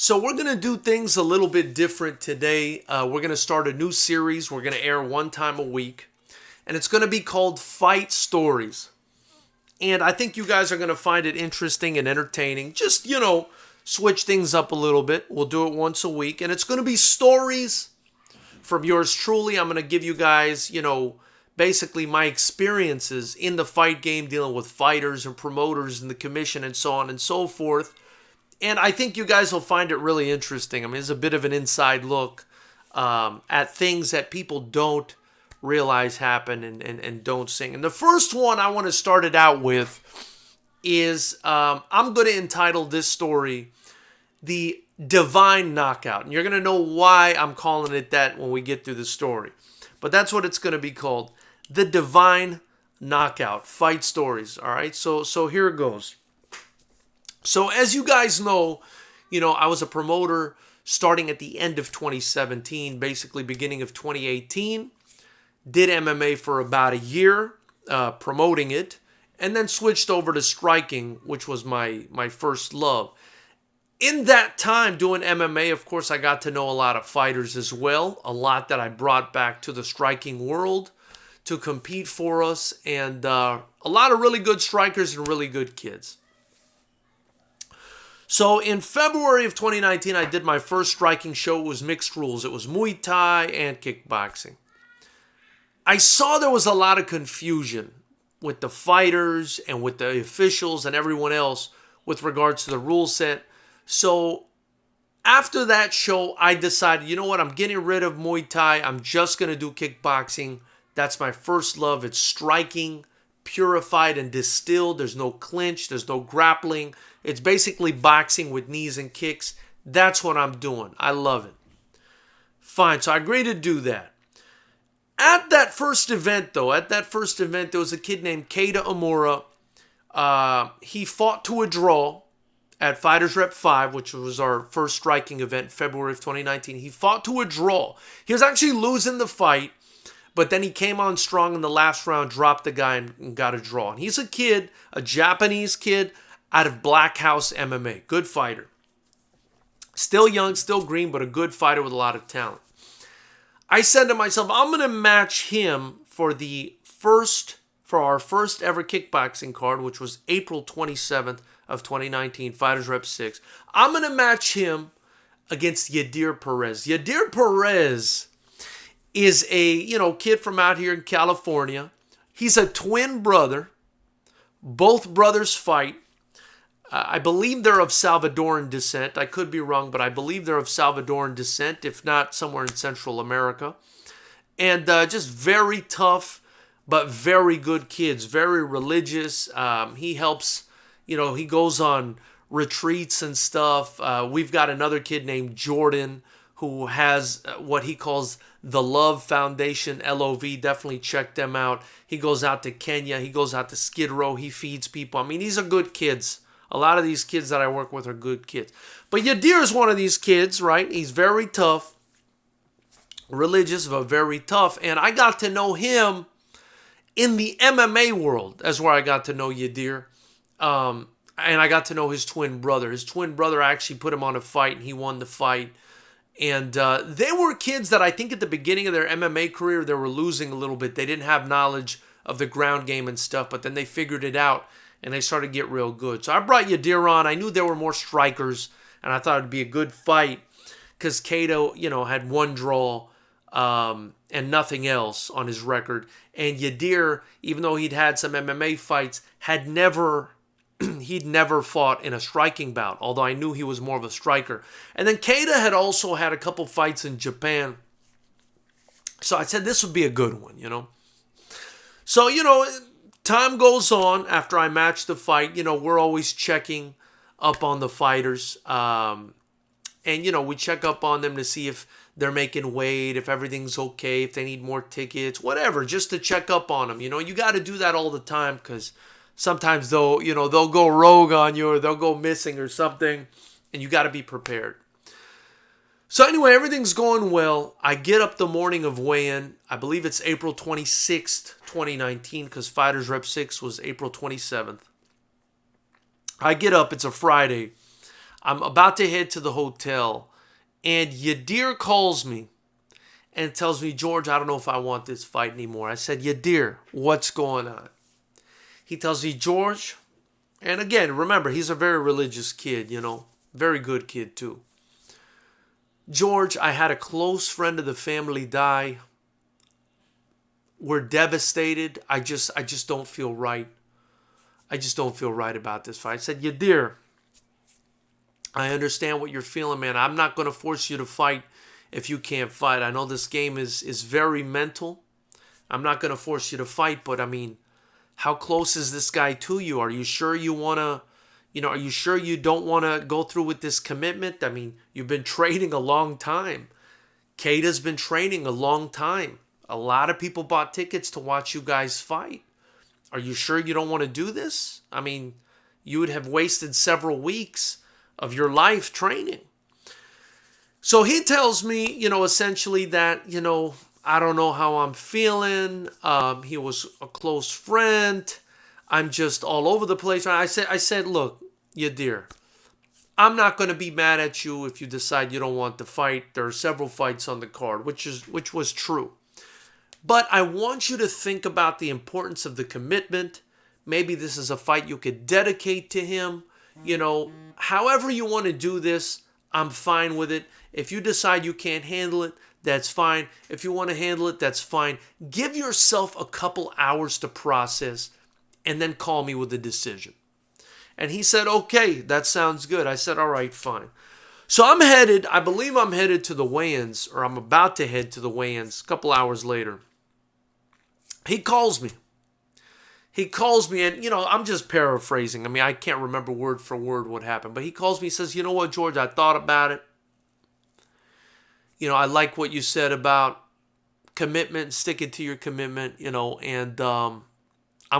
So we're going to do things a little bit different today. We're going to start a new series. We're going to air one time a week. And it's going to be called Fight Stories. And I think you guys are going to find it interesting and entertaining. Just, switch things up a little bit. We'll do it once a week. And it's going to be stories from yours truly. I'm going to give you guys, basically my experiences in the fight game, dealing with fighters and promoters and the commission and so on and so forth. And I think you guys will find it really interesting. I mean, it's a bit of an inside look at things that people don't realize happen and don't sing. And the first one I want to start it out with is I'm going to entitle this story The Divine Knockout. And you're going to know why I'm calling it that when we get through the story. But that's what it's going to be called. The Divine Knockout. Fight Stories. All right, so here it goes. So as you guys know, I was a promoter starting at the end of 2017, basically beginning of 2018. Did MMA for about a year, promoting it, and then switched over to striking, which was my first love. In that time doing MMA, of course, I got to know a lot of fighters as well, a lot that I brought back to the striking world to compete for us, and a lot of really good strikers and really good kids. So in February of 2019, I did my first striking show. It was mixed rules. It was Muay Thai and kickboxing. I saw there was a lot of confusion with the fighters and with the officials and everyone else with regards to the rule set. So after that show, I decided, you know what? I'm getting rid of Muay Thai. I'm just going to do kickboxing. That's my first love. It's striking, purified and distilled. There's no clinch. There's no grappling. It's basically boxing with knees and kicks. That's what I'm doing. I love it. Fine. So I agreed to do that. At that first event, there was a kid named Keita Amura. He fought to a draw at FightersRep 5, which was our first striking event, February of 2019. He fought to a draw. He was actually losing the fight, but then he came on strong in the last round, dropped the guy, and got a draw. And he's a kid, a Japanese kid, out of Black House MMA. Good fighter. Still young, still green, but a good fighter with a lot of talent. I said to myself, I'm going to match him for our first ever kickboxing card, which was April 27th of 2019, FightersRep 6. I'm going to match him against Yadir Perez. Yadir Perez is a, kid from out here in California. He's a twin brother. Both brothers fight. I believe they're of Salvadoran descent. I could be wrong, but I believe they're of Salvadoran descent, if not somewhere in Central America. And just very tough, but very good kids, very religious. He helps, he goes on retreats and stuff. We've got another kid named Jordan who has what he calls the Love Foundation, LOV. Definitely check them out. He goes out to Kenya. He goes out to Skid Row. He feeds people. I mean, these are good kids. A lot of these kids that I work with are good kids. But Yadir is one of these kids, right? He's very tough, religious, but very tough. And I got to know him in the MMA world. That's where I got to know Yadir. And I got to know his twin brother. His twin brother actually put him on a fight, and he won the fight. And they were kids that I think at the beginning of their MMA career, they were losing a little bit. They didn't have knowledge of the ground game and stuff, but then they figured it out. And they started to get real good. So I brought Yadir on. I knew there were more strikers. And I thought it'd be a good fight. Because Kato, had one draw and nothing else on his record. And Yadir, even though he'd had some MMA fights, he'd never fought in a striking bout. Although I knew he was more of a striker. And then Kato had also had a couple fights in Japan. So I said this would be a good one, So, time goes on after I match the fight. We're always checking up on the fighters. And, we check up on them to see if they're making weight, if everything's okay, if they need more tickets, whatever, just to check up on them. You got to do that all the time because sometimes they'll go rogue on you or they'll go missing or something, and you got to be prepared. So anyway, everything's going well. I get up the morning of weigh-in. I believe it's April 26th, 2019, because FightersRep 6 was April 27th. I get up. It's a Friday. I'm about to head to the hotel, and Yadir calls me and tells me, George, I don't know if I want this fight anymore. I said, Yadir, what's going on? He tells me, George, and again, remember, he's a very religious kid, very good kid too. George, I had a close friend of the family die. We're devastated. I just don't feel right. I just don't feel right about this fight. I said, Yadir, I understand what you're feeling, man. I'm not going to force you to fight if you can't fight. I know this game is very mental. I'm not going to force you to fight, but I mean, how close is this guy to you? Are you sure you want to, are you sure you don't want to go through with this commitment? I mean, you've been training a long time. Keita's been training a long time. A lot of people bought tickets to watch you guys fight. Are you sure you don't want to do this? I mean, you would have wasted several weeks of your life training. So he tells me, essentially that, I don't know how I'm feeling. He was a close friend. I'm just all over the place. I said, look, Yadir, I'm not going to be mad at you if you decide you don't want to fight. There are several fights on the card, which was true. But I want you to think about the importance of the commitment. Maybe this is a fight you could dedicate to him. However you want to do this, I'm fine with it. If you decide you can't handle it, that's fine. If you want to handle it, that's fine. Give yourself a couple hours to process and then call me with a decision. And he said, okay, that sounds good. I said, all right, fine. So I believe I'm headed to the weigh-ins, or I'm about to head to the weigh-ins a couple hours later. He calls me. And, I'm just paraphrasing. I mean, I can't remember word for word what happened. But he calls me and says, you know what, George, I thought about it. I like what you said about commitment, sticking to your commitment, and I'm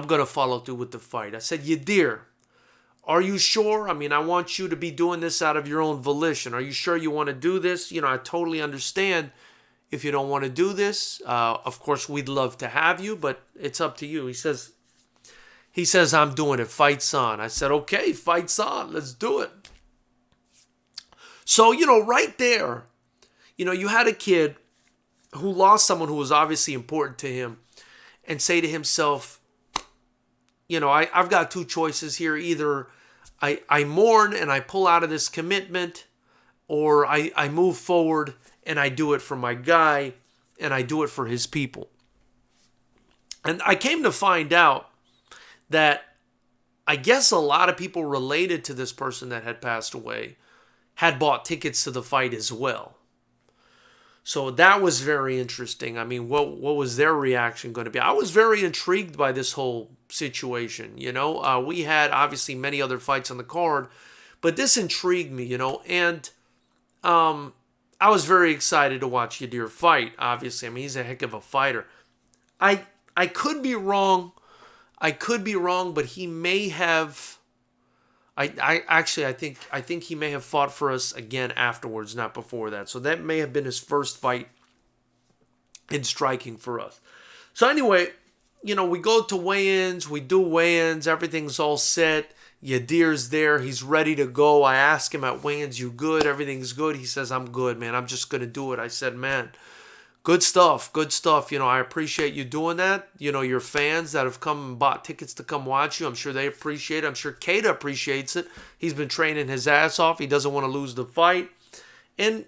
going to follow through with the fight. I said, Yadir, are you sure? I mean, I want you to be doing this out of your own volition. Are you sure you want to do this? I totally understand if you don't want to do this. Of course, we'd love to have you, but it's up to you. He says, I'm doing it. Fight's on. I said, okay, fight's on. Let's do it. So, right there, you had a kid who lost someone who was obviously important to him and say to himself, I've got two choices here. Either I mourn and I pull out of this commitment, or I move forward and I do it for my guy and I do it for his people. And I came to find out that I guess a lot of people related to this person that had passed away had bought tickets to the fight as well. So that was very interesting. I mean, what was their reaction going to be? I was very intrigued by this whole situation. We had obviously many other fights on the card, but this intrigued me, and I was very excited to watch Yadir fight. Obviously, I mean, he's a heck of a fighter. I could be wrong. But he may have. I think he may have fought for us again afterwards, not before that. So that may have been his first fight in striking for us. So anyway, we go to weigh-ins, we do weigh-ins, everything's all set. Yadir's there, he's ready to go. I ask him at weigh-ins, you good? Everything's good? He says, I'm good, man. I'm just going to do it. I said, man, good stuff. I appreciate you doing that. Your fans that have come and bought tickets to come watch you, I'm sure they appreciate it. I'm sure Keita appreciates it. He's been training his ass off. He doesn't want to lose the fight. And,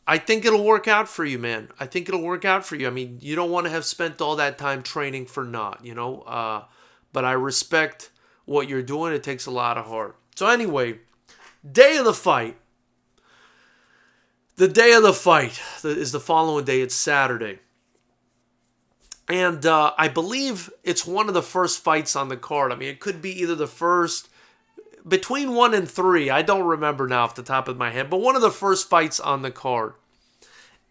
I think it'll work out for you, man. I think it'll work out for you. I mean, you don't want to have spent all that time training for naught, But I respect what you're doing. It takes a lot of heart. So anyway, day of the fight. The day of the fight is the following day. It's Saturday. And I believe it's one of the first fights on the card. I mean, it could be either the first, between 1 and 3. I don't remember now off the top of my head. But one of the first fights on the card.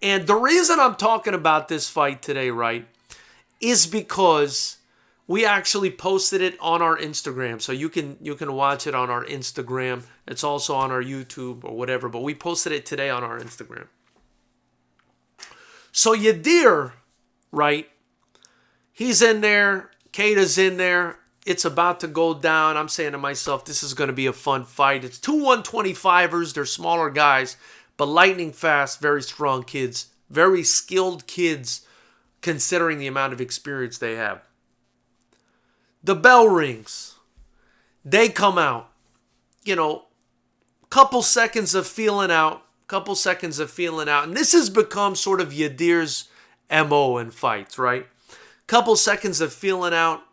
And the reason I'm talking about this fight today, right, is because we actually posted it on our Instagram. So you can watch it on our Instagram. It's also on our YouTube or whatever. But we posted it today on our Instagram. So Yadir, right, he's in there. Keita's in there. it's about to go down. I'm saying to myself, this is going to be a fun fight. It's two 125ers. They're smaller guys, but lightning fast, very strong kids, very skilled kids considering the amount of experience they have. The bell rings. They come out. Couple seconds of feeling out. And this has become sort of Yadir's MO in fights, right? Couple seconds of feeling out.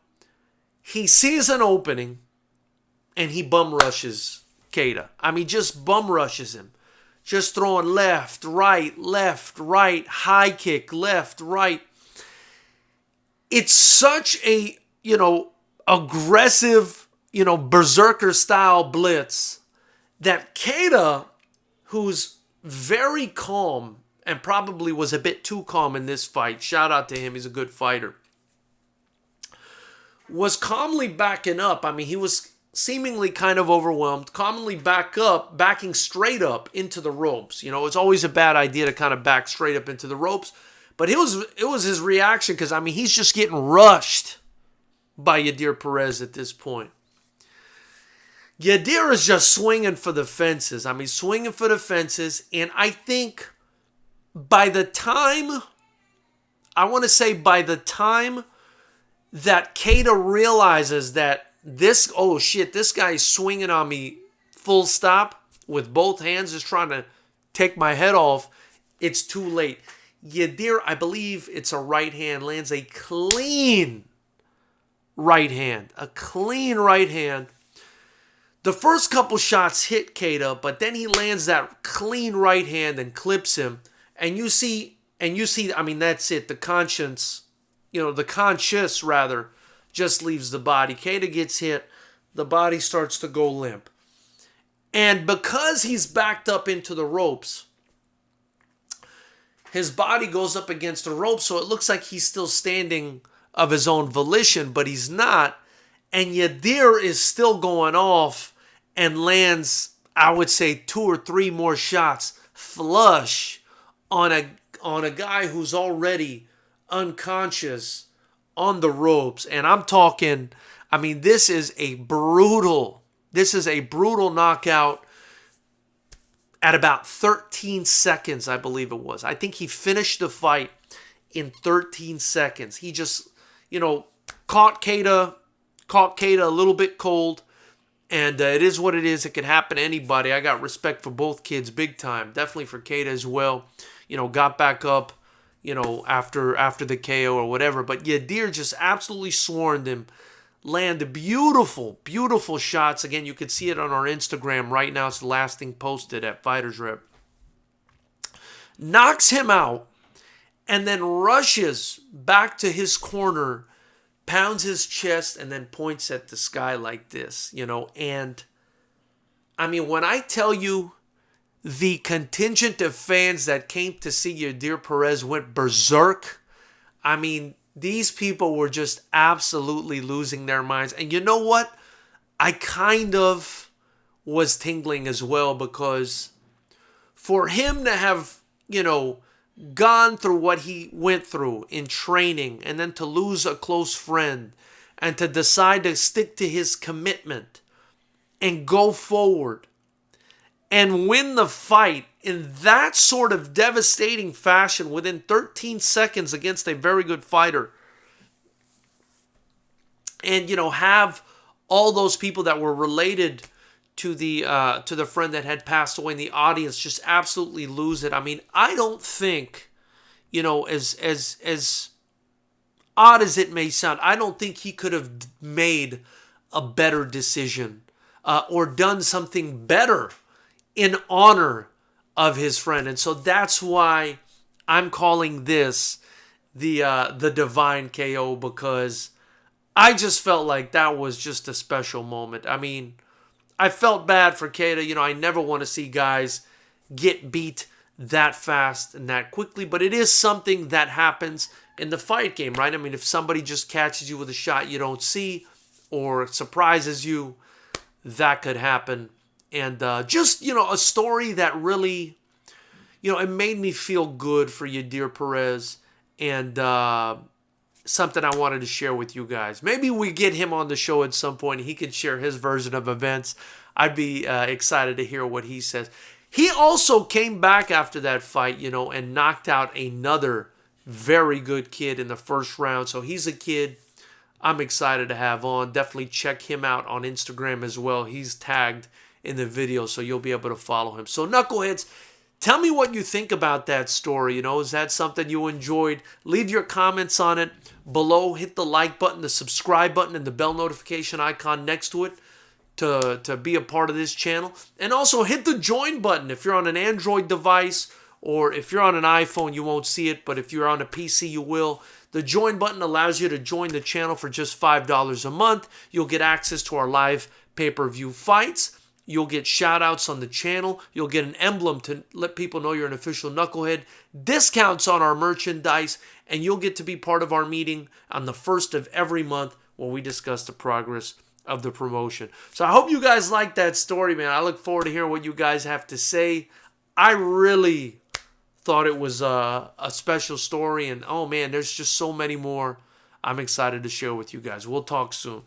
He sees an opening and he bum rushes Keita. Just bum rushes him. Just throwing left, right, high kick, left, right. It's such a, aggressive, berserker style blitz that Keita, who's very calm and probably was a bit too calm in this fight, shout out to him, he's a good fighter, was calmly backing up. He was seemingly kind of overwhelmed, calmly backing straight up into the ropes. It's always a bad idea to kind of back straight up into the ropes, but it was his reaction because, he's just getting rushed by Yadir Perez at this point. Yadir is just swinging for the fences. Swinging for the fences, and I think by the time that Keita realizes that this guy's swinging on me full stop with both hands, just trying to take my head off, it's too late. Yadir, I believe it's a right hand, lands a clean right hand. The first couple shots hit Keita, but then he lands that clean right hand and clips him. And you see, that's it. The conscious just leaves the body. Keita gets hit. The body starts to go limp. And because he's backed up into the ropes, his body goes up against the rope, so it looks like he's still standing of his own volition, but he's not. And Yadir is still going off and lands, I would say, 2 or 3 more shots flush on a guy who's already unconscious on the ropes. And I'm talking, this is a brutal knockout at about 13 seconds, I believe it was. I think he finished the fight in 13 seconds. He just, caught Keita a little bit cold. And it is what it is. It can happen to anybody. I got respect for both kids big time. Definitely for Keita as well. Got back up, after the KO or whatever. But Yadir just absolutely swarmed him. Landed beautiful, beautiful shots. Again, you can see it on our Instagram right now. It's the last thing posted at FightersRep. Knocks him out and then rushes back to his corner, pounds his chest, and then points at the sky like this, And, when I tell you the contingent of fans that came to see Yadir Perez went berserk, these people were just absolutely losing their minds. And you know what? I kind of was tingling as well, because for him to have, gone through what he went through in training, and then to lose a close friend, and to decide to stick to his commitment and go forward and win the fight in that sort of devastating fashion within 13 seconds against a very good fighter, and have all those people that were related to the friend that had passed away in the audience just absolutely lose it. I don't think, as odd as it may sound, I don't think he could have made a better decision or done something better in honor of his friend. And so that's why I'm calling this the divine KO, because I just felt like that was just a special moment. I felt bad for Keita. I never want to see guys get beat that fast and that quickly, but it is something that happens in the fight game, right? If somebody just catches you with a shot you don't see or surprises you, that could happen. And just, a story that really, it made me feel good for Yadir Perez. And something I wanted to share with you guys. Maybe we get him on the show at some point. He can share his version of events. I'd be excited to hear what he says. He also came back after that fight, and knocked out another very good kid in the first round. So he's a kid I'm excited to have on. Definitely check him out on Instagram as well. He's tagged in the video, so you'll be able to follow him. So Knuckleheads, tell me what you think about that story. Is that something you enjoyed? Leave your comments on it below. Hit the like button, the subscribe button, and the bell notification icon next to it to be a part of this channel. And also hit the join button if you're on an Android device, or if you're on an iPhone, you won't see it, but if you're on a PC, you will. The join button allows you to join the channel for just $5 a month. You'll get access to our live pay-per-view fights. You'll get shout-outs on the channel. You'll get an emblem to let people know you're an official Knucklehead. Discounts on our merchandise. And you'll get to be part of our meeting on the first of every month where we discuss the progress of the promotion. So I hope you guys like that story, man. I look forward to hearing what you guys have to say. I really thought it was a special story. And, oh, man, there's just so many more I'm excited to share with you guys. We'll talk soon.